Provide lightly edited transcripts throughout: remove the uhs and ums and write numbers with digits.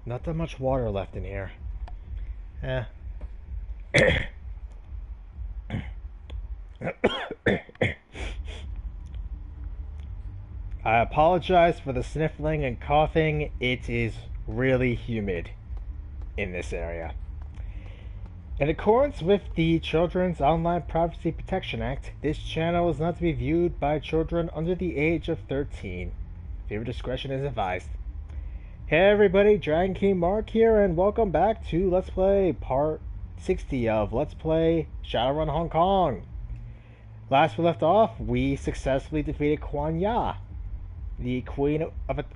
Not that much water left in here. Eh. I apologize for the sniffling and coughing. It is really humid in this area. In accordance with the Children's Online Privacy Protection Act, this channel is not to be viewed by children under the age of 13. Viewer discretion is advised. Hey everybody, Dragon King Mark here, and welcome back to Let's Play Part 60 of Let's Play Shadowrun Hong Kong. Last we left off, we successfully defeated Kuan Ya, the Queen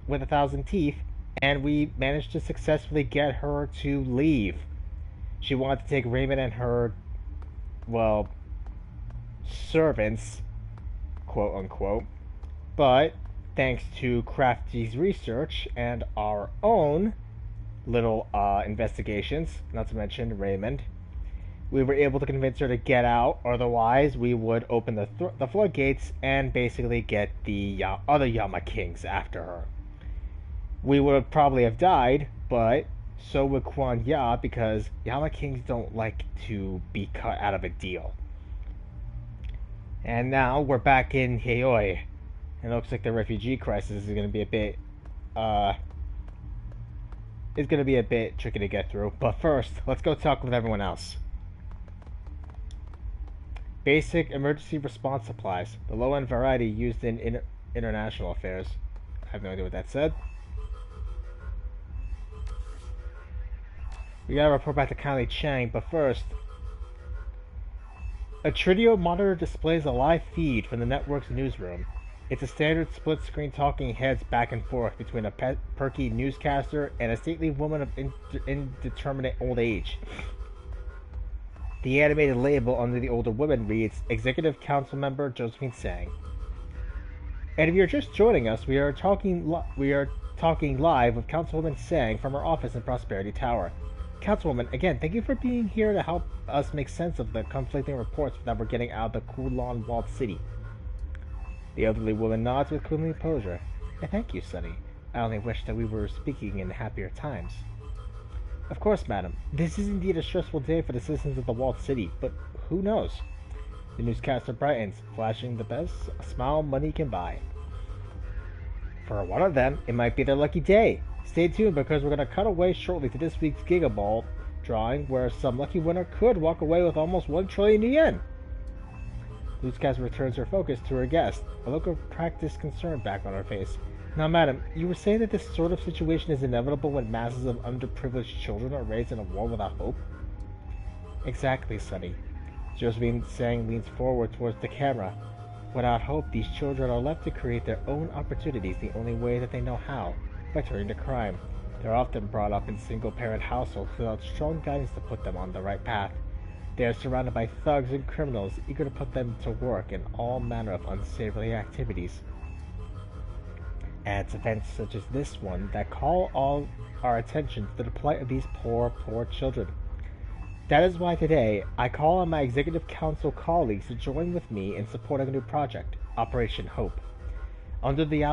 with 1,000 teeth, and we managed to successfully get her to leave. She wanted to take Raymond and her, well, servants, quote unquote, but thanks to Crafty's research and our own little investigations, not to mention Raymond, we were able to convince her to get out. Otherwise, we would open the floodgates and basically get the other Yama Kings after her. We would probably have died, but so would Kuan Ya, because Yama Kings don't like to be cut out of a deal. And now we're back in Heoi. It looks like the refugee crisis is going to be a bit tricky to get through. But first, let's go talk with everyone else. Basic emergency response supplies, the low-end variety used in international affairs. I have no idea what that said. We gotta report back to Kylie Chang, but first, a Tridio monitor displays a live feed from the network's newsroom. It's a standard split-screen talking heads back and forth between a perky newscaster and a stately woman of indeterminate old age. The animated label under the older woman reads, Executive Council Member Josephine Tsang. And if you're just joining us, we are talking live with Councilwoman Tsang from her office in Prosperity Tower. Councilwoman, again, thank you for being here to help us make sense of the conflicting reports that we're getting out of the Kulon walled city. The elderly woman nods with queenly composure. Thank you, Sonny. I only wish that we were speaking in happier times. Of course, madam. This is indeed a stressful day for the citizens of the walled city, but who knows? The newscaster brightens, flashing the best smile money can buy. For one of them, it might be their lucky day. Stay tuned, because we're going to cut away shortly to this week's Gigaball drawing, where some lucky winner could walk away with almost 1 trillion yen. Newscaster returns her focus to her guest, a look of practiced concern back on her face. Now, madam, you were saying that this sort of situation is inevitable when masses of underprivileged children are raised in a world without hope? Exactly, Sonny. Josephine Tsang leans forward towards the camera. Without hope, these children are left to create their own opportunities the only way that they know how, by turning to crime. They're often brought up in single-parent households without strong guidance to put them on the right path. They are surrounded by thugs and criminals eager to put them to work in all manner of unsavory activities. And it's events such as this one that call all our attention to the plight of these poor children. That is why today, I call on my Executive Council colleagues to join with me in supporting a new project, Operation Hope. Under the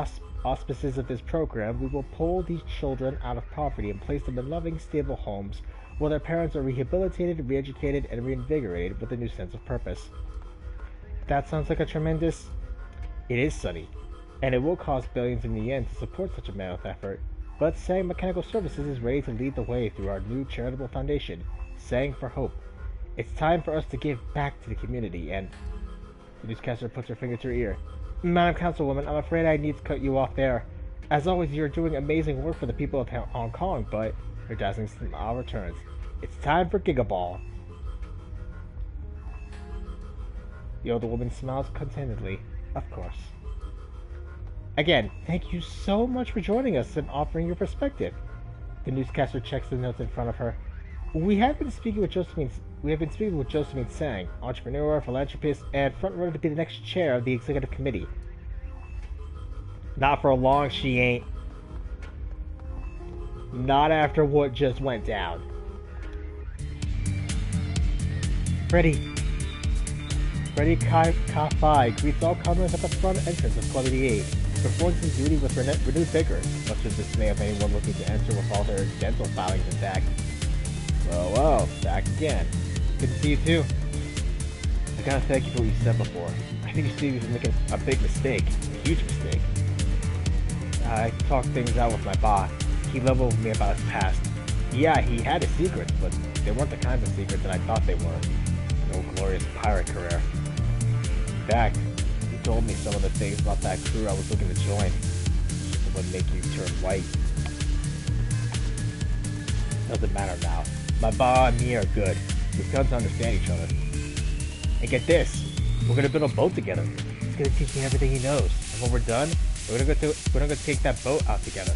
auspices of this program, we will pull these children out of poverty and place them in loving, stable homes where their parents are rehabilitated, re-educated, and reinvigorated with a new sense of purpose. That sounds like a tremendous... It is, Sonny. And it will cost billions in the end to support such a mammoth effort. But Tsang Mechanical Services is ready to lead the way through our new charitable foundation, Tsang for Hope. It's time for us to give back to the community, and... The newscaster puts her finger to her ear. Madam Councilwoman, I'm afraid I need to cut you off there. As always, you're doing amazing work for the people of Hong Kong, but her dazzling smile returns. It's time for Gigaball. The older woman smiles contentedly. Of course. Again, thank you so much for joining us and offering your perspective. The newscaster checks the notes in front of her. We have been speaking with Josephine Tsang, entrepreneur, philanthropist, and front-runner to be the next chair of the executive committee. Not for long, she ain't. Not after what just went down. Freddie Ka-Fai greets all comers at the front entrance of Club 88. performed his duty with renewed vigor, much to the dismay of anyone looking to enter with all their dental filings intact. Well, back again. Good to see you too. I gotta thank you for what you said before. I think you see was making a big mistake, a huge mistake. I talked things out with my boss. He leveled with me about his past. Yeah, he had his secrets, but they weren't the kinds of secrets that I thought they were. No glorious pirate career. In fact, he told me some of the things about that crew I was looking to join. It would make you turn white. Doesn't matter now. My ba and me are good. We've come to understand each other. And get this, we're gonna build a boat together. He's gonna teach me everything he knows. And when we're done, we're gonna go take that boat out together.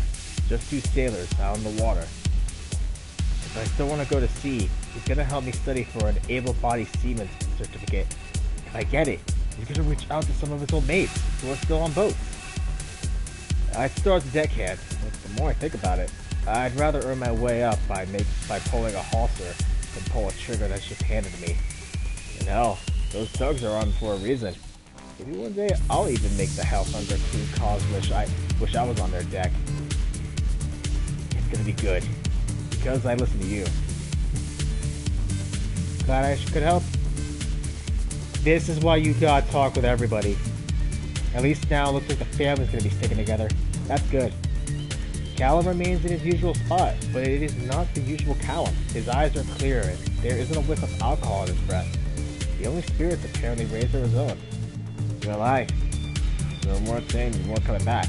Just two sailors out on the water. If I still want to go to sea, he's gonna help me study for an able-bodied seaman certificate. If I get it, he's gonna reach out to some of his old mates who are still on boats. I'd start as a deckhand, but the more I think about it, I'd rather earn my way up by pulling a hawser than pull a trigger that's just handed to me. And hell, those tugs are on for a reason. Maybe one day I'll even make the house under King Cause wish I was on their deck. It's gonna be good. Because I listen to you. Glad I could help. This is why you gotta talk with everybody. At least now it looks like the family's gonna be sticking together. That's good. Callum remains in his usual spot, but it is not the usual Callum. His eyes are clear and there isn't a whiff of alcohol in his breath. The only spirits apparently raised are his own. You're alive. No more saying you weren't coming back.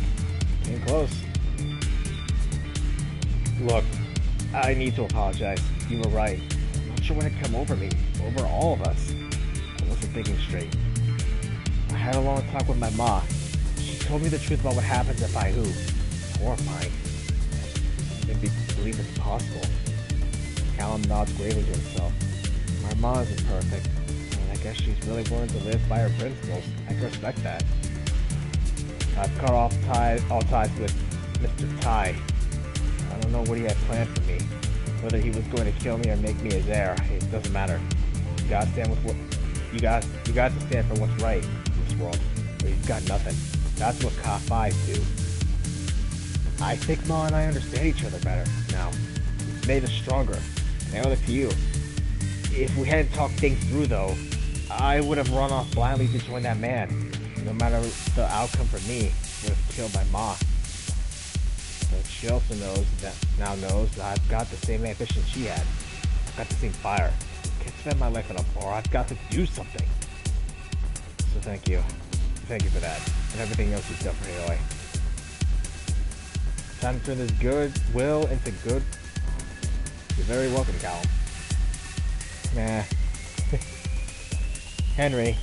Came close. Look, I need to apologize. You were right. I'm not sure what had come over me, over all of us. I wasn't thinking straight. I had a long talk with my ma. She told me the truth about what happens at Baihu. It's horrifying. I didn't believe it's possible. Callum nods gravely to himself. My ma isn't perfect, and I guess she's really willing to live by her principles. I can respect that. I've cut off all ties with Mr. Tai. I don't know what he had planned for me. Whether he was going to kill me or make me his heir, it doesn't matter. You gotta stand with what you got to stand for what's right in this world. But you've got nothing. That's what COPPA do. I think Ma and I understand each other better now. It's made us stronger. I owe it to you. If we hadn't talked things through though, I would have run off blindly to join that man. No matter the outcome for me, would have killed my Ma. But she also knows that I've got the same ambition she had. I've got the same fire. I can't spend my life in a bar. I've got to do something. So thank you. Thank you for that. And everything else you've done for Heoi. Time to turn this good will into good. You're very welcome, Callum. Nah. Henry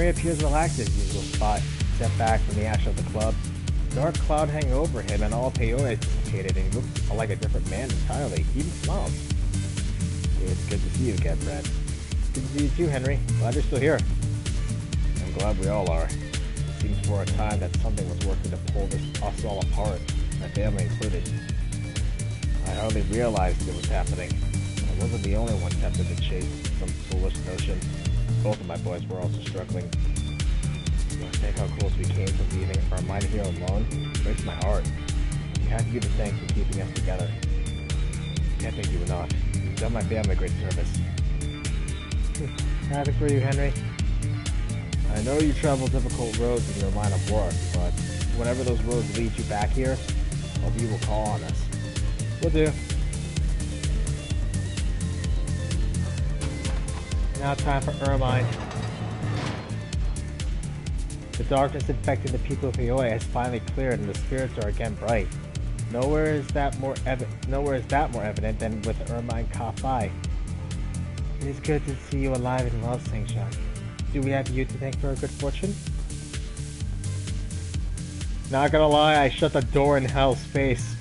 appears relaxed in his usual spot, stepped back from the ash of the club. Dark cloud hanging over him and all of Heoi is dissipated, and he looks like a different man entirely. He even smiles. It's good to see you again, Brad. Good to see you too, Henry. Glad you're still here. I'm glad we all are. It seems for a time that something was working to pull us all apart, my family included. I hardly realized it was happening. I wasn't the only one tempted to chase some foolish notion. Both of my boys were also struggling. I think how close we came from leaving our mind here alone. It breaks my heart. You have to give the thanks for keeping us together. Can't thank you enough. You've done my family a great service. Happy for you, Henry. I know you travel difficult roads in your line of work, but whenever those roads lead you back here, hope you will call on us. Will do. Now time for Ermine. The darkness infecting the people of Heoi has finally cleared, and the spirits are again bright. Nowhere is that more evident than with Ermine COPPA. It is good to see you alive and well, Sangshan. Do we have you to thank for our good fortune? Not gonna lie, I shut the door in Hell's face.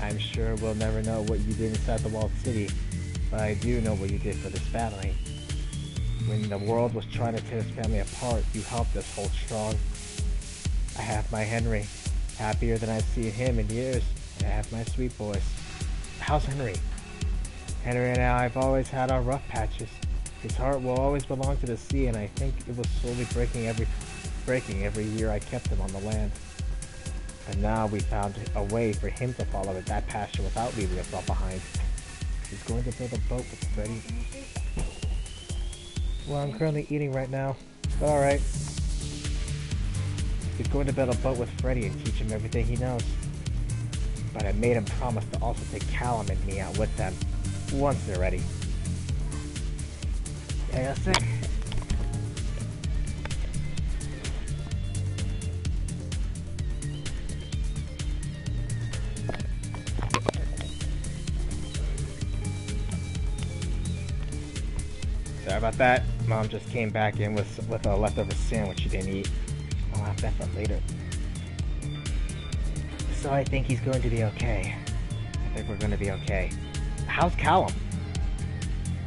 I'm sure we'll never know what you did inside the walled city, but I do know what you did for this family. When the world was trying to tear this family apart, you helped us hold strong. I have my Henry, happier than I've seen him in years, and I have my sweet boys. How's Henry? Henry and I have always had our rough patches. His heart will always belong to the sea, and I think it was slowly breaking breaking every year I kept him on the land. And now we found a way for him to follow that pasture without leaving us all behind. He's going to build a boat with Freddy. Well, I'm currently eating right now, but alright. He's going to build a boat with Freddy and teach him everything he knows. But I made him promise to also take Callum and me out with them, once they're ready. Yeah, I got sick. Sorry about that. Mom just came back in with a leftover sandwich she didn't eat. I'll have that for later. So I think he's going to be okay. I think we're going to be okay. How's Callum?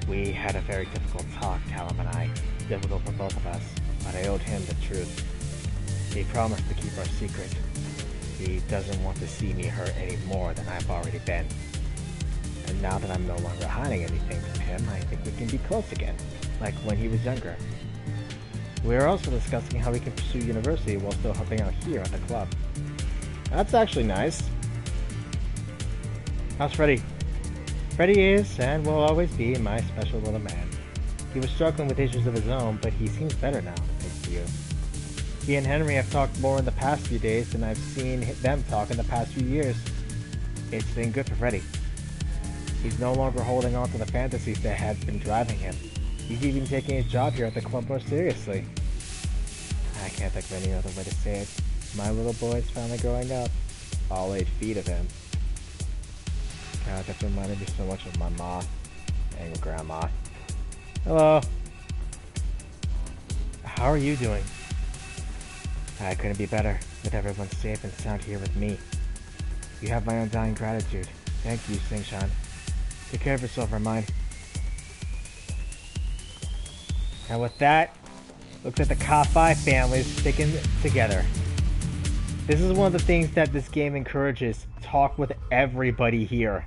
We had a very difficult talk, Callum and I. Difficult for both of us, but I owed him the truth. He promised to keep our secret. He doesn't want to see me hurt any more than I've already been. And now that I'm no longer hiding anything from him, I think we can be close again, like when he was younger. We are also discussing how we can pursue university while still helping out here at the club. That's actually nice. How's Freddy? Freddy is, and will always be, my special little man. He was struggling with issues of his own, but he seems better now, thanks to you. He and Henry have talked more in the past few days than I've seen them talk in the past few years. It's been good for Freddy. He's no longer holding on to the fantasies that had been driving him. He's even taking his job here at the club more seriously. I can't think of any other way to say it. My little boy's finally growing up. All 8 feet of him. God, that reminded me so much of my ma and grandma. Hello. How are you doing? I couldn't be better, with everyone safe and sound here with me. You have my undying gratitude. Thank you, Sing-chan. Take care of yourself, Hermione. And with that, looks like the COPPA family is sticking together. This is one of the things that this game encourages. Talk with everybody here.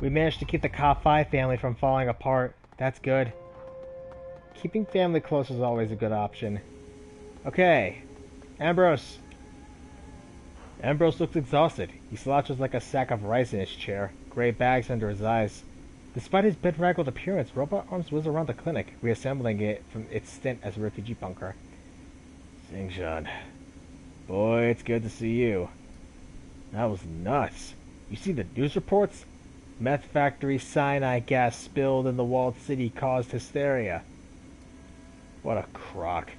We managed to keep the COPPA family from falling apart. That's good. Keeping family close is always a good option. Okay. Ambrose. Ambrose looks exhausted. He slouches like a sack of rice in his chair, gray bags under his eyes. Despite his bedraggled appearance, robot arms whiz around the clinic, reassembling it from its stint as a refugee bunker. Sing-chan. Boy, it's good to see you. That was nuts. You see the news reports? Meth factory cyanide gas spilled in the walled city caused hysteria. What a crock.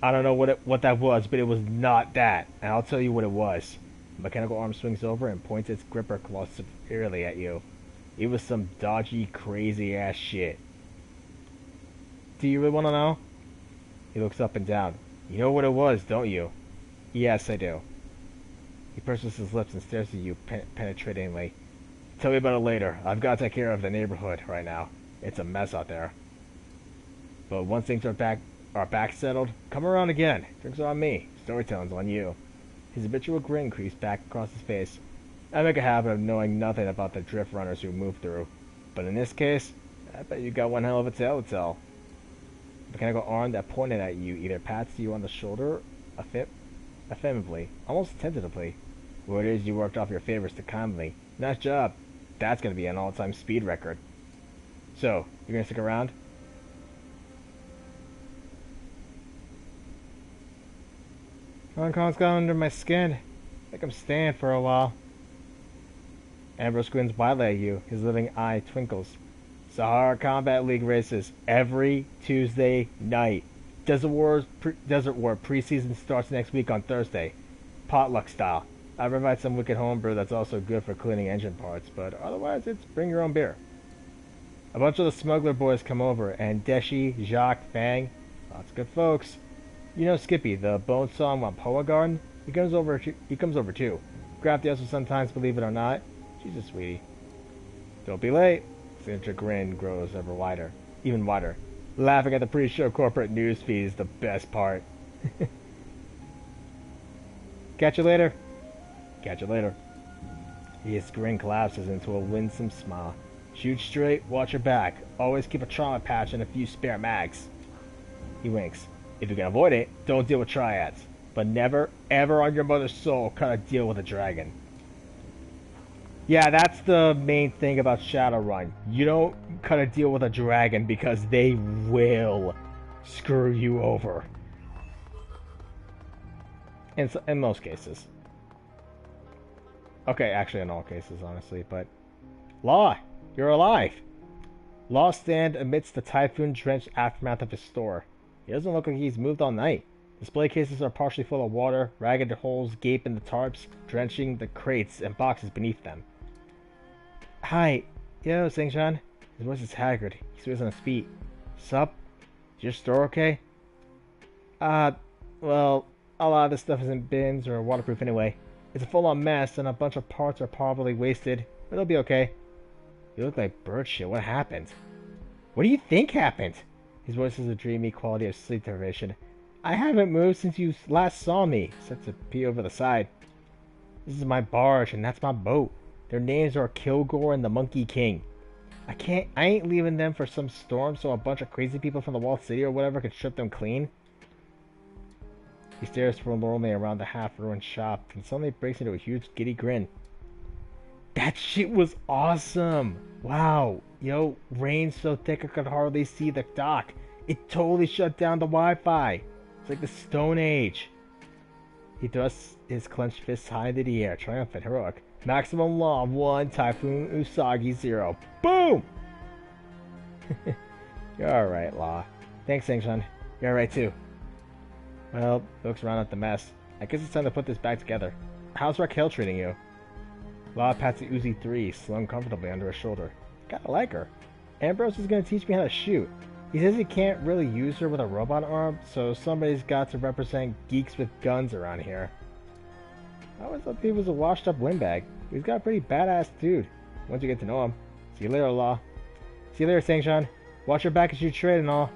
I don't know what that was, but it was not that. And I'll tell you what it was. The mechanical arm swings over and points its gripper claw severely at you. It was some dodgy, crazy-ass shit. Do you really want to know? He looks up and down. You know what it was, don't you? Yes, I do. He purses his lips and stares at you penetratingly. Tell me about it later. I've got to take care of the neighborhood right now. It's a mess out there. But once things are back settled, come around again. Drinks are on me. Storytelling's on you. His habitual grin creased back across his face. I make a habit of knowing nothing about the drift runners who move through. But in this case, I bet you got one hell of a tale to tell. The mechanical arm that pointed at you either pats you on the shoulder affirmatively, almost tentatively. Word is you worked off your favors to kindly. Nice job. That's going to be an all-time speed record. So, you're going to stick around? Hong Kong's got under my skin. I think I'm staying for a while. Ambrose grins widely at you. His living eye twinkles. Sahara Combat League races every Tuesday night. Desert War preseason starts next week on Thursday. Potluck style. I provide some wicked homebrew that's also good for cleaning engine parts, but otherwise it's bring your own beer. A bunch of the smuggler boys come over, and Deshi, Jacques, Fang, lots of good folks. You know Skippy, the bone song on Poa Garden? He comes over too. Crafty also sometimes, believe it or not. She's a sweetie. Don't be late. Signature grin grows even wider. Laughing at the pre-show corporate news feed is the best part. Catch you later. Catch you later. His grin collapses into a winsome smile. Shoot straight, watch your back. Always keep a trauma patch and a few spare mags. He winks. If you can avoid it, don't deal with triads. But never, ever on your mother's soul cut a deal with a dragon. Yeah, that's the main thing about Shadowrun. You don't cut a deal with a dragon because they will screw you over. In most cases. Okay, actually in all cases, honestly, but... Law, you're alive! Law stands amidst the typhoon-drenched aftermath of his store. He doesn't look like he's moved all night. Display cases are partially full of water, ragged holes gape in the tarps, drenching the crates and boxes beneath them. Hi. Yo, Sangshan. His voice is haggard. He swears on his feet. Sup? Is your store okay? Well, a lot of this stuff is in bins or waterproof anyway. It's a full-on mess, and a bunch of parts are probably wasted, but it'll be okay. You look like bird shit. What happened? What do you think happened? His voice has a dreamy quality of sleep deprivation. I haven't moved since you last saw me. Sets a pee over the side. This is my barge, and that's my boat. Their names are Kilgore and the Monkey King. I ain't leaving them for some storm so a bunch of crazy people from the Walled City or whatever can strip them clean. He stares forlornly around the half-ruined shop and suddenly breaks into a huge giddy grin. That shit was awesome! Wow, yo, rain's so thick I could hardly see the dock. It totally shut down the Wi-Fi. It's like the Stone Age. He thrusts his clenched fists high into the air, triumphant, heroic. Maximum Law 1, Typhoon Usagi 0. Boom! You're alright, Law. Thanks, Sangshan. You're alright, too. Well, looks around at the mess. I guess it's time to put this back together. How's Raquel treating you? Law pats the Uzi 3, slung comfortably under his shoulder. Kinda like her. Ambrose is gonna teach me how to shoot. He says he can't really use her with a robot arm, so somebody's got to represent geeks with guns around here. I always thought he was a washed-up windbag. He's got a pretty badass dude, once you get to know him. See you later, Law. See you later, Sangshan. Watch your back as you trade and all.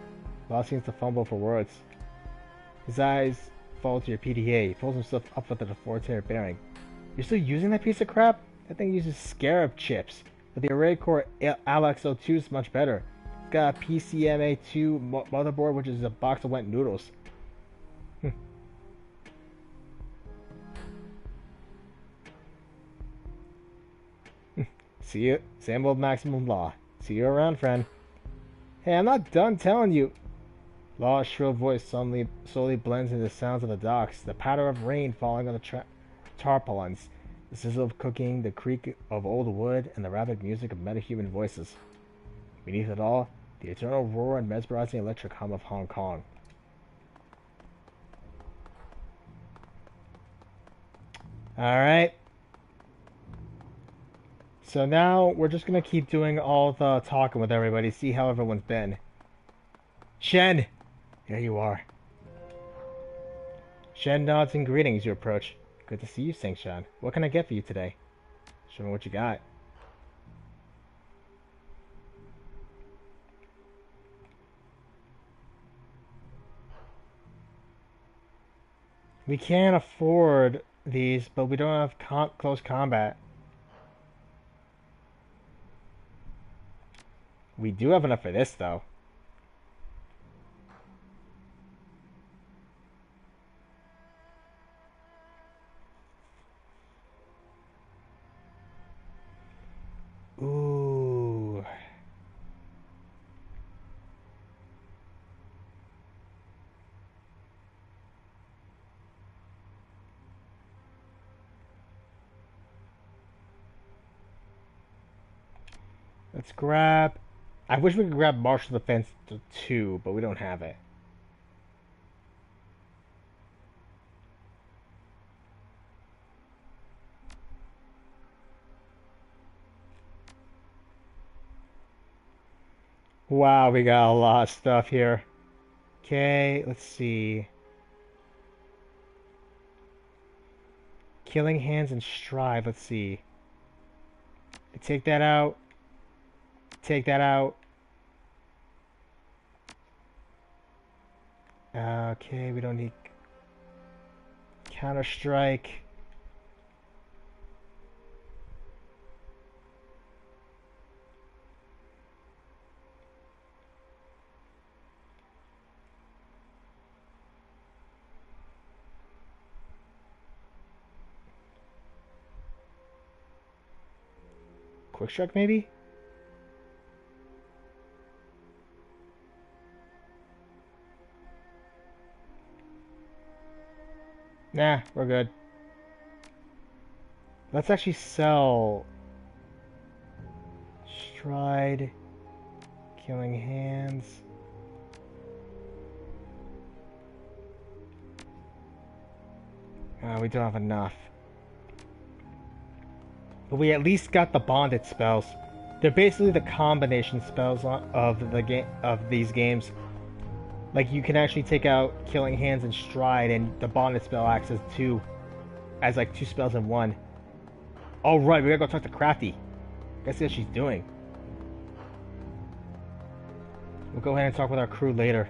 Law seems to fumble for words. His eyes fall to your PDA. He pulls himself up with an authoritative bearing. You're still using that piece of crap? That thing uses Scarab chips, but the array core Alex 02 is much better. It's got a PCMA2 motherboard, which is a box of wet noodles. See you, same old Maximum Law. See you around, friend. Hey, I'm not done telling you. Law's shrill voice slowly blends into the sounds of the docks, the patter of rain falling on the tarpaulins, the sizzle of cooking, the creak of old wood, and the rapid music of metahuman voices. Beneath it all, the eternal roar and mesmerizing electric hum of Hong Kong. Alright. So now we're just gonna keep doing all the talking with everybody, see how everyone's been. Shen! There you are. Shen nods in greeting as you approach. Good to see you, Sangshan. What can I get for you today? Show me what you got. We can't afford these, but we don't have close combat. We do have enough for this, though. Ooh. Let's grab... I wish we could grab Martial Defense to 2, but we don't have it. Wow, we got a lot of stuff here. Okay, let's see. Killing Hands and Strive, let's see. Take that out. Take that out. Okay, we don't need Counter-Strike. Quick strike, maybe? Nah, we're good. Let's actually sell Stride, Killing Hands. We don't have enough. But we at least got the bonded spells. They're basically the combination spells of the game of these games. Like you can actually take out Killing Hands and Stride, and the bonded spell acts as like two spells in one. Oh right, we gotta go talk to Crafty. Guess see what she's doing. We'll go ahead and talk with our crew later.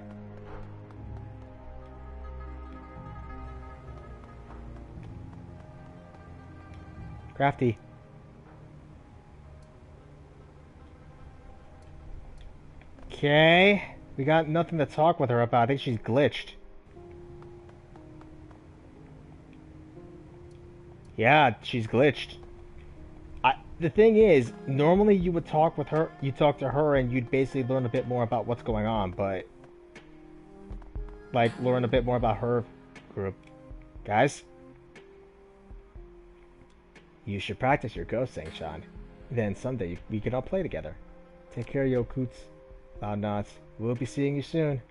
Crafty. Okay. We got nothing to talk with her about. I think she's glitched. Yeah, she's glitched. The thing is, normally you would talk with her, you talk to her and you'd basically learn a bit more about what's going on, but like learn a bit more about her group. Guys, you should practice your ghost saying, Sean. Then someday we can all play together. Take care, yo coots. Loud nods. We'll be seeing you soon.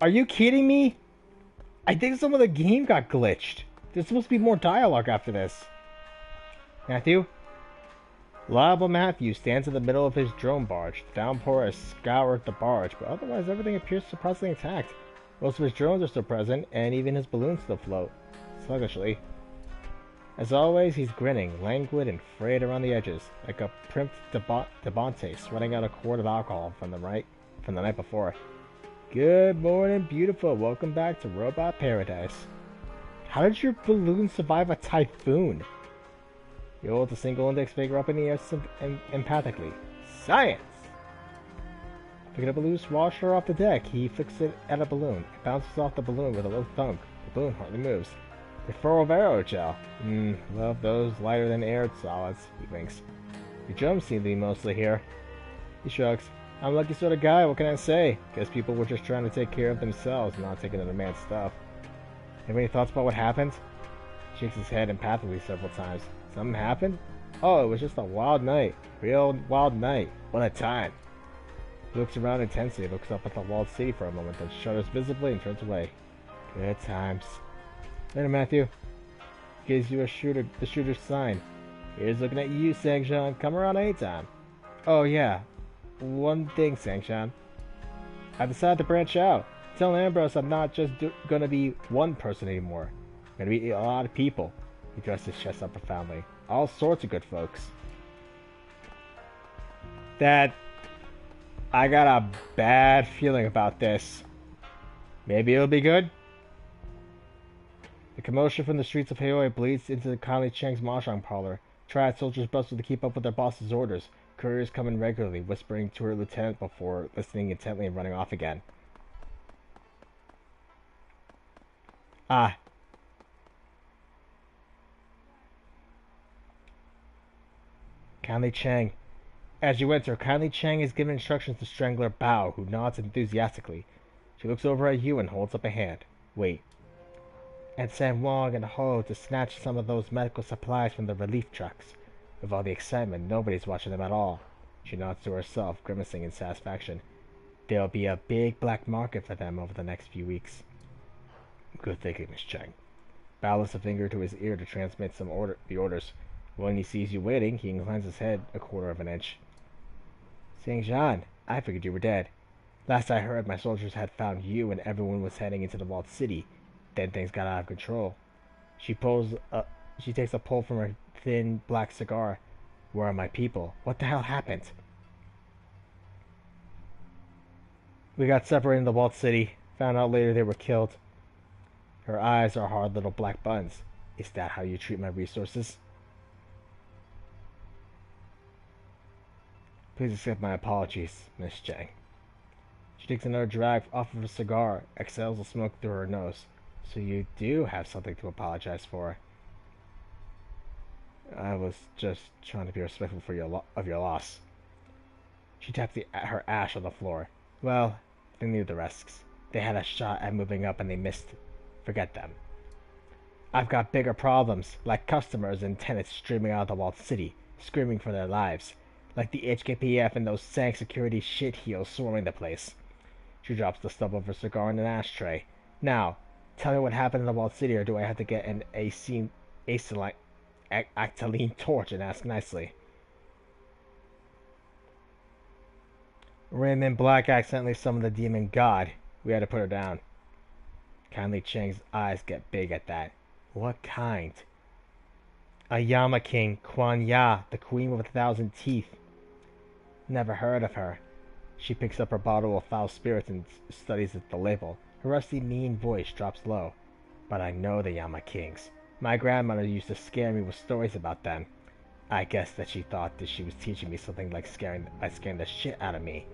Are you kidding me? I think some of the game got glitched. There's supposed to be more dialogue after this. Matthew? Liable Matthew stands in the middle of his drone barge. The downpour has scoured the barge, but otherwise everything appears surprisingly intact. Most of his drones are still present, and even his balloons still float. Sluggishly. As always, he's grinning, languid and frayed around the edges, like a primped Debonte sweating out a quart of alcohol from the night before. Good morning, beautiful. Welcome back to Robot Paradise. How did your balloon survive a typhoon? He holds a single index finger up in the air empathically. Science! Picking up a loose washer off the deck, he flicks it at a balloon. It bounces off the balloon with a low thunk. The balloon hardly moves. Referral of aerogel. Love those lighter than air solids. He winks. Your drums seem to be mostly here. He shrugs. I'm a lucky sort of guy, what can I say? Guess people were just trying to take care of themselves, not taking other man's stuff. Have any thoughts about what happened? He shakes his head empathically several times. Something happened? Oh, it was just a wild night. Real wild night. What a time. He looks around intensely, looks up at the walled city for a moment, then shudders visibly and turns away. Good times. Later, Matthew. He gives you the shooter's sign. Here's looking at you, Sangshan. Come around anytime. Oh, yeah. One thing, Sangshan. I decided to branch out. Tell Ambrose I'm not just gonna be one person anymore. I'm gonna be a lot of people. He dressed his chest up profoundly. All sorts of good folks. That... I got a bad feeling about this. Maybe it'll be good? The commotion from the streets of Heoi bleeds into Conley Chang's mahjong parlor. Triad soldiers bustle to keep up with their boss's orders. Couriers come in regularly, whispering to her lieutenant before listening intently and running off again. Ah. Conley Chang. As you enter, Conley Chang is given instructions to Strangler Bao, who nods enthusiastically. She looks over at you and holds up a hand. Wait. And send Wong and Ho to snatch some of those medical supplies from the relief trucks. With all the excitement, nobody's watching them at all. She nods to herself, grimacing in satisfaction. There'll be a big black market for them over the next few weeks. Good thinking, Miss Chang. Bao lifts a finger to his ear to transmit the orders. When he sees you waiting, he inclines his head a quarter of an inch. Saint-Jean, I figured you were dead. Last I heard, my soldiers had found you and everyone was heading into the walled city. Then things got out of control. She takes a pull from her thin black cigar. Where are my people? What the hell happened? We got separated in the walled city. Found out later they were killed. Her eyes are hard little black buns. Is that how you treat my resources? Please accept my apologies, Miss Chang. She takes another drag off of her cigar, exhales the smoke through her nose. So you do have something to apologize for. I was just trying to be respectful of your loss. She tapped her ash on the floor. Well, they knew the risks. They had a shot at moving up and they missed. Forget them. I've got bigger problems, like customers and tenants streaming out of the walled city, screaming for their lives. Like the HKPF and those Sank security shitheels swarming the place. She drops the stub of her cigar in an ashtray. Now, tell me what happened in the walled city, or do I have to get an acetylene torch and ask nicely? Raymond Black accidentally summoned the demon god. We had to put her down. Kindly Chang's eyes get big at that. What kind? A Yama King, Kuan Ya, the queen with 1,000 teeth. Never heard of her. She picks up her bottle of foul spirits and studies the label. Her rusty, mean voice drops low. But I know the Yama Kings. My grandmother used to scare me with stories about them. I guess that she thought that she was teaching me something like scaring the shit out of me.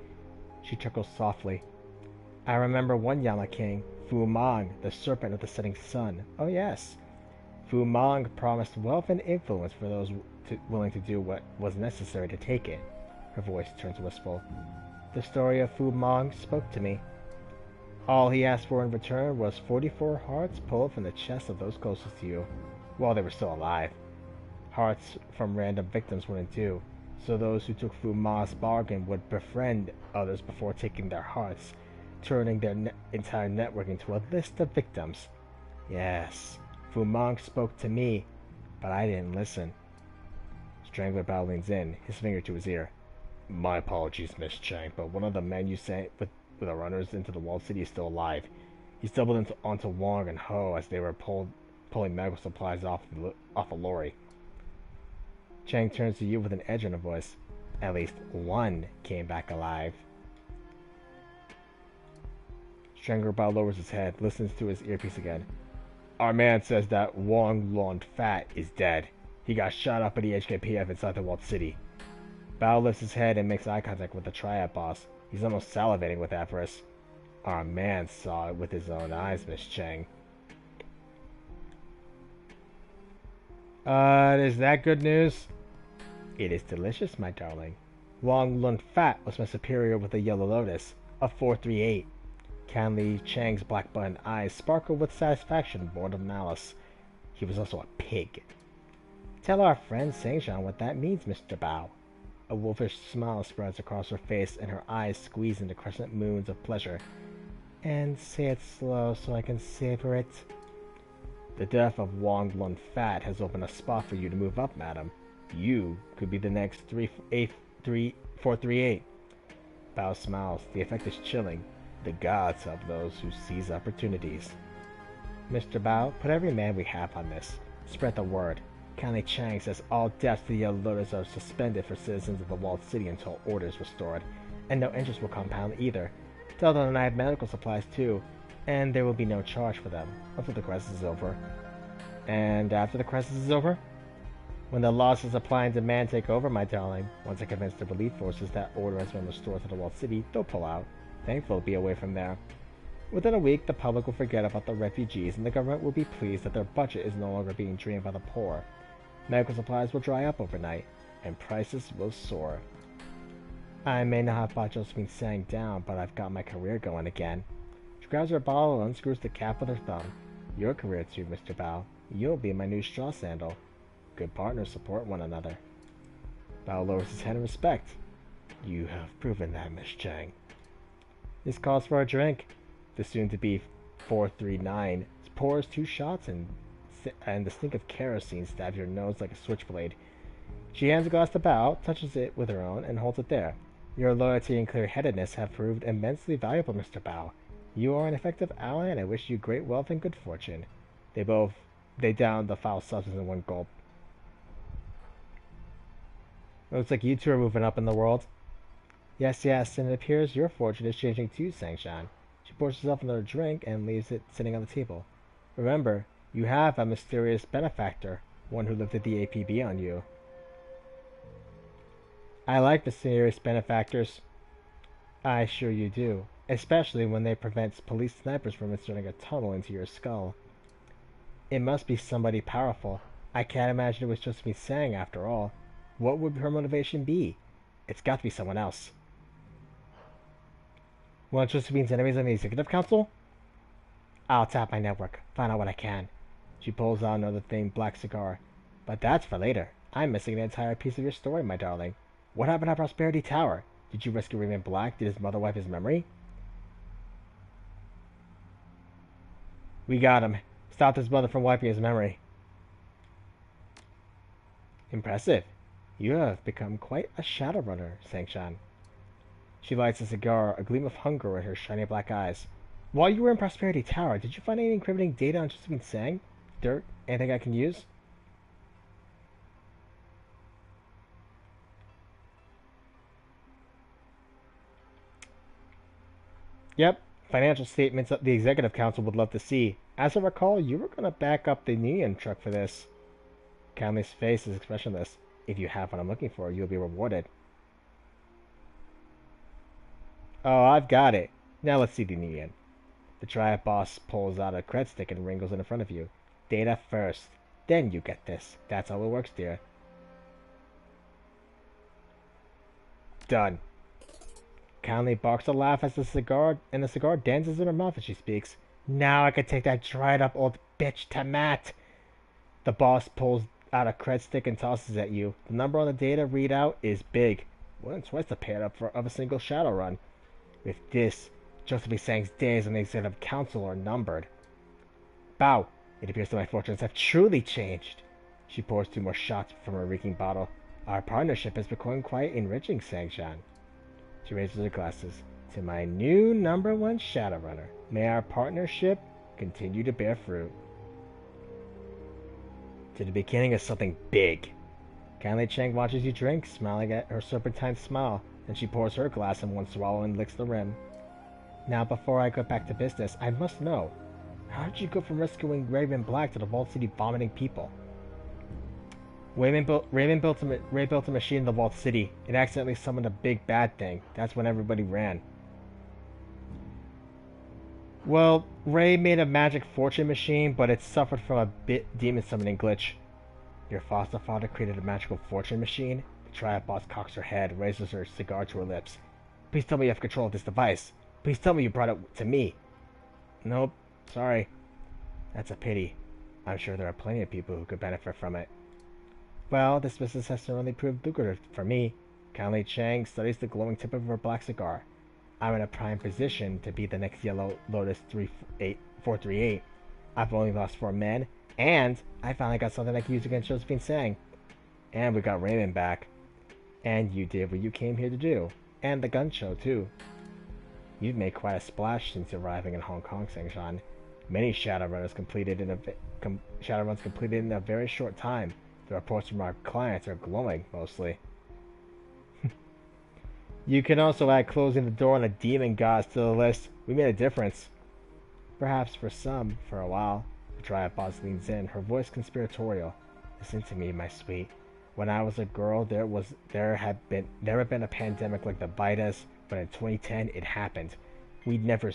She chuckles softly. I remember one Yama King, Fu Mong, the serpent of the setting sun. Oh yes. Fu Mong promised wealth and influence for those willing to do what was necessary to take it. Her voice turns wistful. The story of Fu Mong spoke to me. All he asked for in return was 44 hearts pulled from the chests of those closest to you, while they were still alive. Hearts from random victims wouldn't do, so those who took Fu Mong's bargain would befriend others before taking their hearts, turning their entire network into a list of victims. Yes, Fu Mong spoke to me, but I didn't listen. Strangler Bao leans in, his finger to his ear. My apologies, Miss Chang, but one of the men you sent with the runners into the walled city is still alive. He stumbled onto Wong and Ho as they were pulling medical supplies off a lorry. Chang turns to you with an edge in her voice. At least one came back alive. Strangler Bao lowers his head, listens to his earpiece again. Our man says that Wong Lon Fat is dead. He got shot up by the HKPF inside the walled city. Bao lifts his head and makes eye contact with the Triad boss. He's almost salivating with avarice. Our man saw it with his own eyes, Miss Chang. Is that good news? It is delicious, my darling. Wong Lun Fat was my superior with the Yellow Lotus, a 438. Canly Chang's black button eyes sparkled with satisfaction born of malice. He was also a pig. Tell our friend Sangshan what that means, Mr. Bao. A wolfish smile spreads across her face and her eyes squeeze into crescent moons of pleasure. And say it slow so I can savor it. The death of Wong Lun Fat has opened a spot for you to move up, madam. You could be the next 438. Bao smiles. The effect is chilling. The gods help those who seize opportunities. Mr. Bao, put every man we have on this. Spread the word. County Chang says all deaths to the Yellow Lotus are suspended for citizens of the walled city until order is restored, and no interest will compound either. Tell them I have medical supplies too, and there will be no charge for them until the crisis is over. And after the crisis is over? When the laws of supply and demand take over, my darling, once I convince the relief forces that order has been restored to the walled city, they'll pull out. Thankful to be away from there. Within a week, the public will forget about the refugees, and the government will be pleased that their budget is no longer being drained by the poor. Medical supplies will dry up overnight, and prices will soar. I may not have bought Josephine Sang down, but I've got my career going again. She grabs her bottle and unscrews the cap with her thumb. Your career too, Mr. Bao. You'll be my new straw sandal. Good partners support one another. Bao lowers his head in respect. You have proven that, Miss Chang. This calls for a drink. The soon-to-be 439 pours 2 shots and the stink of kerosene stabs your nose like a switchblade. She hands a glass to Bao, touches it with her own, and holds it there. Your loyalty and clear-headedness have proved immensely valuable, Mr. Bao. You are an effective ally, and I wish you great wealth and good fortune. They downed the foul substance in one gulp. Looks like you two are moving up in the world. Yes, and it appears your fortune is changing too, Sangshan. She pours herself another drink and leaves it sitting on the table. Remember, you have a mysterious benefactor, one who lifted the APB on you. I like mysterious benefactors. I assure you do, especially when they prevent police snipers from inserting a tunnel into your skull. It must be somebody powerful. I can't imagine it was Josephine Sang after all. What would her motivation be? It's got to be someone else. One of Josephine's enemies on the executive council? I'll tap my network, find out what I can. She pulls out another thin black cigar. But that's for later. I'm missing an entire piece of your story, my darling. What happened at Prosperity Tower? Did you rescue Raymond Black? Did his mother wipe his memory? We got him. Stopped his mother from wiping his memory. Impressive. You have become quite a Shadowrunner, Sangshan. She lights a cigar, a gleam of hunger in her shiny black eyes. While you were in Prosperity Tower, did you find any incriminating data on Josephine Sang? Dirt? Anything I can use? Yep. Financial statements the executive council would love to see. As I recall, you were going to back up the neon truck for this. Conley's face is expressionless. If you have what I'm looking for, you'll be rewarded. Oh, I've got it. Now let's see the neon. The triad boss pulls out a cred stick and wrangles it in front of you. Data first. Then you get this. That's how it works, dear. Done. Conley barks a laugh as the cigar dances in her mouth as she speaks. Now I can take that dried up old bitch to Matt. The boss pulls out a cred stick and tosses at you. The number on the data readout is big. More than twice the payout of a single Shadowrun. With this, Josephine Sang's days on the executive council are numbered. Bow! It appears that my fortunes have truly changed. She pours 2 more shots from her reeking bottle. Our partnership has become quite enriching, Sangshan. She raises her glasses. To my new #1 Shadowrunner, may our partnership continue to bear fruit. To the beginning of something big. Conley Chang watches you drink, smiling at her serpentine smile. Then she pours her glass in one swallow and licks the rim. Now, before I go back to business, I must know. How did you go from rescuing Raven Black to the Vault City vomiting people? Ray built a machine in the Vault City. It accidentally summoned a big bad thing. That's when everybody ran. Well, Ray made a magic fortune machine, but it suffered from a demon summoning glitch. Your foster father created a magical fortune machine? The triad boss cocks her head, raises her cigar to her lips. Please tell me you have control of this device. Please tell me you brought it to me. Nope, sorry. That's a pity. I'm sure there are plenty of people who could benefit from it. Well, this business has certainly proved lucrative for me. Conley Chang studies the glowing tip of her black cigar. I'm in a prime position to be the next Yellow Lotus 438. I've only lost 4 men, and I finally got something I can use against Josephine Sang. And we got Raymond back. And you did what you came here to do. And the gun show, too. You've made quite a splash since arriving in Hong Kong, Sangshan. Many Shadowruns completed in a very short time. The reports from our clients are glowing, mostly. You can also add closing the door on the demon gods to the list. We made a difference. Perhaps for some, for a while. The triad boss leans in, her voice conspiratorial. Listen to me, my sweet. When I was a girl, there had been a pandemic like the virus, but in 2010 it happened. We'd never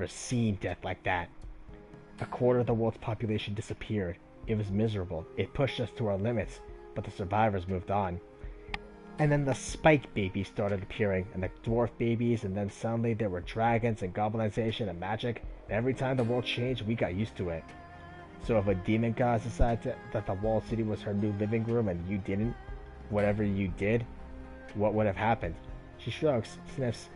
seen death like that. A quarter of the world's population disappeared. It was miserable. It pushed us to our limits, but the survivors moved on. And then the spike babies started appearing, and the dwarf babies, and then suddenly there were dragons and goblinization and magic, and every time the world changed, we got used to it. So if a demon god decided that the walled city was her new living room and you didn't, whatever you did, what would have happened? She shrugs, sniffs.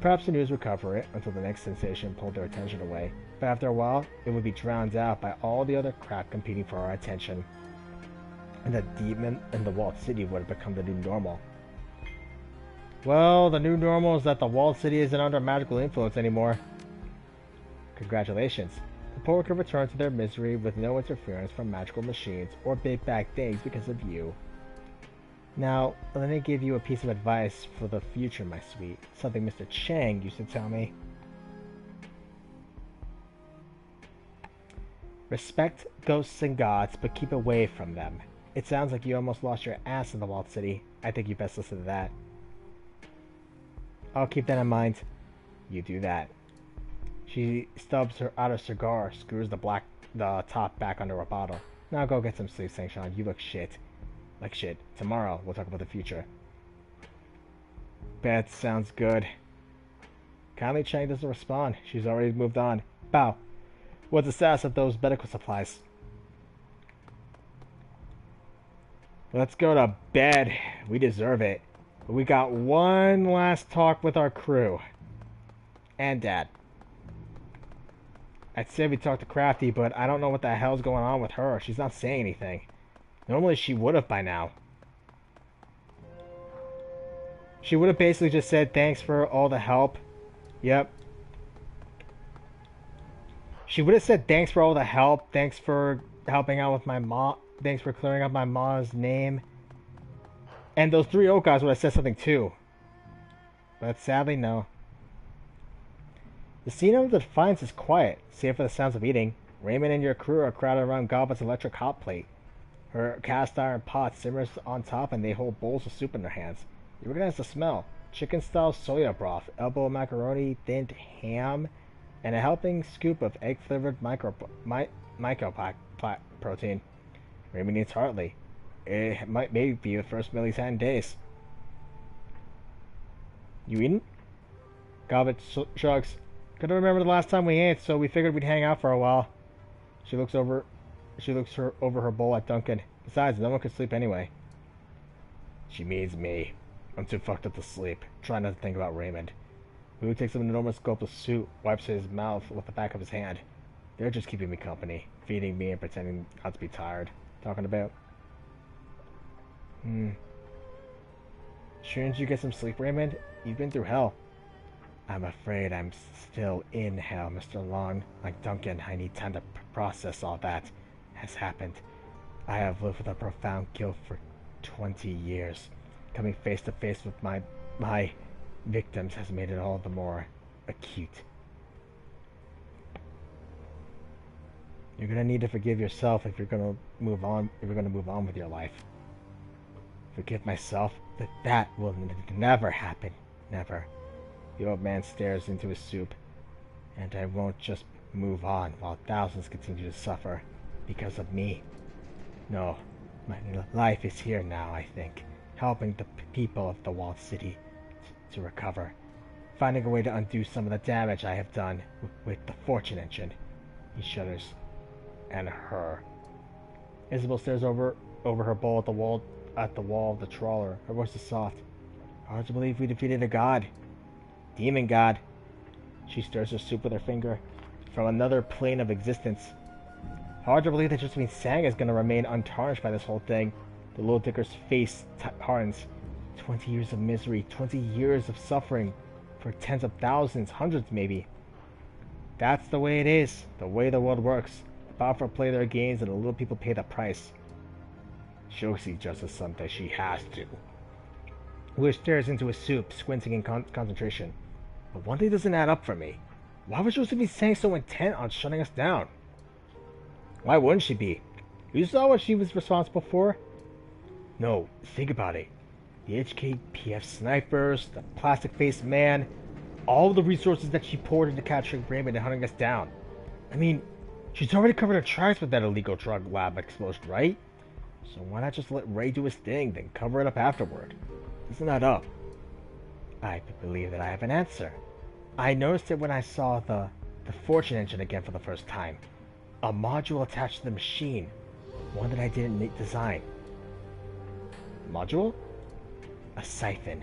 Perhaps the news would cover it until the next sensation pulled their attention away, but after a while, it would be drowned out by all the other crap competing for our attention. And the demon in the walled city would have become the new normal. Well, the new normal is that the walled city isn't under magical influence anymore. Congratulations. The poor can return to their misery with no interference from magical machines or big bad things because of you. Now, let me give you a piece of advice for the future, my sweet. Something Mr. Chang used to tell me. Respect ghosts and gods, but keep away from them. It sounds like you almost lost your ass in the walled city. I think you best listen to that. I'll keep that in mind. You do that. She stubs her out a cigar, screws the top back under a bottle. Now go get some sleep, Sangshan. You look shit. Like shit. Tomorrow, we'll talk about the future. Beth sounds good. Kylie Chang doesn't respond. She's already moved on. Bow. What's the status of those medical supplies? Let's go to bed. We deserve it. But we got one last talk with our crew. And Dad. I'd say we talked to Crafty, but I don't know what the hell's going on with her. She's not saying anything. Normally she would have by now. She would have basically just said thanks for all the help. Yep. She would have said thanks for all the help. Thanks for helping out with my mom. Thanks for clearing up my mom's name. And those 3 old guys would have said something too. But sadly, no. The scene of the Defiance is quiet, save for the sounds of eating. Raymond and your crew are crowded around Goblet's electric hot plate. Her cast iron pot simmers on top and they hold bowls of soup in their hands. You recognize the smell. Chicken-style soya broth, elbow macaroni, thinned ham, and a helping scoop of egg-flavored protein. Raymond eats heartily. It might maybe be the first meal he's had in days. You eating? Goblet shrugs. Couldn't remember the last time we ate, so we figured we'd hang out for a while. She looks over her bowl at Duncan. Besides, no one could sleep anyway. She means me. I'm too fucked up to sleep. Try not to think about Raymond. Lou takes an enormous gulp of soup, wipes his mouth with the back of his hand. They're just keeping me company, feeding me and pretending not to be tired. Talking about? Shouldn't you get some sleep, Raymond? You've been through hell. I'm afraid I'm still in hell, Mr. Long. Like Duncan, I need time to process all that has happened. I have lived with a profound guilt for 20 years. Coming face to face with my victims has made it all the more acute. You're gonna need to forgive yourself if you're gonna move on. If you're gonna move on with your life. Forgive myself, but that will never happen. Never. The old man stares into his soup, and I won't just move on while thousands continue to suffer because of me. No, my life is here now, I think, helping the people of the walled city to recover, finding a way to undo some of the damage I have done with the fortune engine. He shudders. And her. Isabel stares over her bowl at the wall of the trawler. Her voice is soft. Hard to believe we defeated a god. Demon god. She stirs her soup with her finger. From another plane of existence. Hard to believe that Josephine Sang is going to remain untarnished by this whole thing. The little dicker's face hardens. 20 years of misery. 20 years of suffering. For tens of thousands. Hundreds maybe. That's the way it is. The way the world works. The powerful play their games and the little people pay the price. Josie just does something she has to. Will stares into his soup, squinting in concentration. But one thing doesn't add up for me. Why was Josephine Sang so intent on shutting us down? Why wouldn't she be? You saw what she was responsible for? No, think about it. The HKPF snipers, the plastic-faced man, all the resources that she poured into capturing Raymond and hunting us down. I mean, she's already covered her tracks with that illegal drug lab explosion, right? So why not just let Ray do his thing, then cover it up afterward? Isn't that up? I believe that I have an answer. I noticed it when I saw the fortune engine again for the first time. A module attached to the machine. One that I didn't design. Module? A siphon.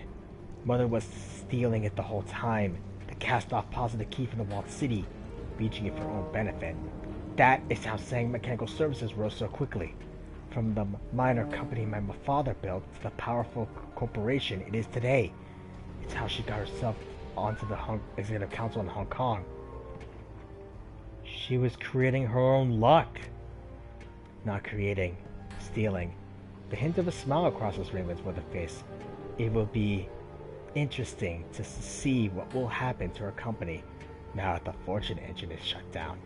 Mother was stealing it the whole time. The cast-off positive key from the walled city, reaching it for her own benefit. That is how Sang Mechanical Services rose so quickly. From the minor company my father built to the powerful corporation it is today. It's how she got herself onto the Executive Council in Hong Kong. She was creating her own luck. Not creating, stealing. The hint of a smile crosses Raymond's weathered face. It will be interesting to see what will happen to her company now that the fortune engine is shut down.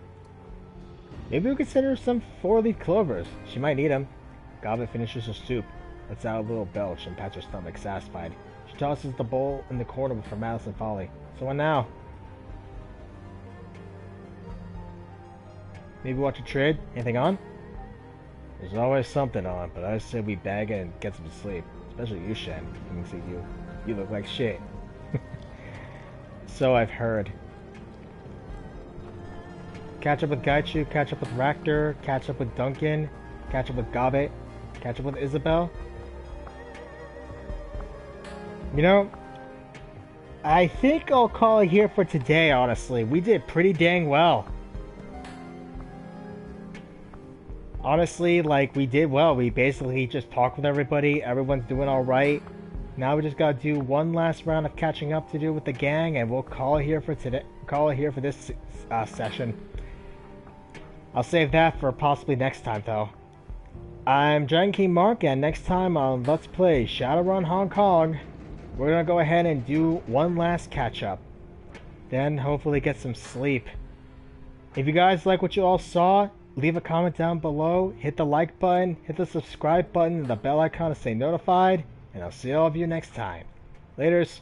Maybe we'll consider some 4-leaf clovers. She might need them. Goblet finishes her soup, lets out a little belch, and pats her stomach, satisfied. She tosses the bowl in the corner with her malice and folly. So what now? Maybe watch a trade? Anything on? There's always something on, but I say we bag it and get some sleep. Especially you, Shen. I mean, see, you look like shit. So I've heard. Catch up with Gaichu, catch up with Ractor, catch up with Duncan, catch up with Gobbet, catch up with Isabel. You know, I think I'll call it here for today, honestly. We did pretty dang well. Honestly, like, we did well. We basically just talked with everybody. Everyone's doing alright. Now we just gotta do one last round of catching up to do with the gang, and we'll call it here for today. Call it here for this session. I'll save that for possibly next time, though. I'm Dragon King Mark, and next time on Let's Play Shadowrun Hong Kong, we're gonna go ahead and do one last catch-up. Then hopefully get some sleep. If you guys like what you all saw, leave a comment down below, hit the like button, hit the subscribe button, and the bell icon to stay notified, and I'll see all of you next time. Laters.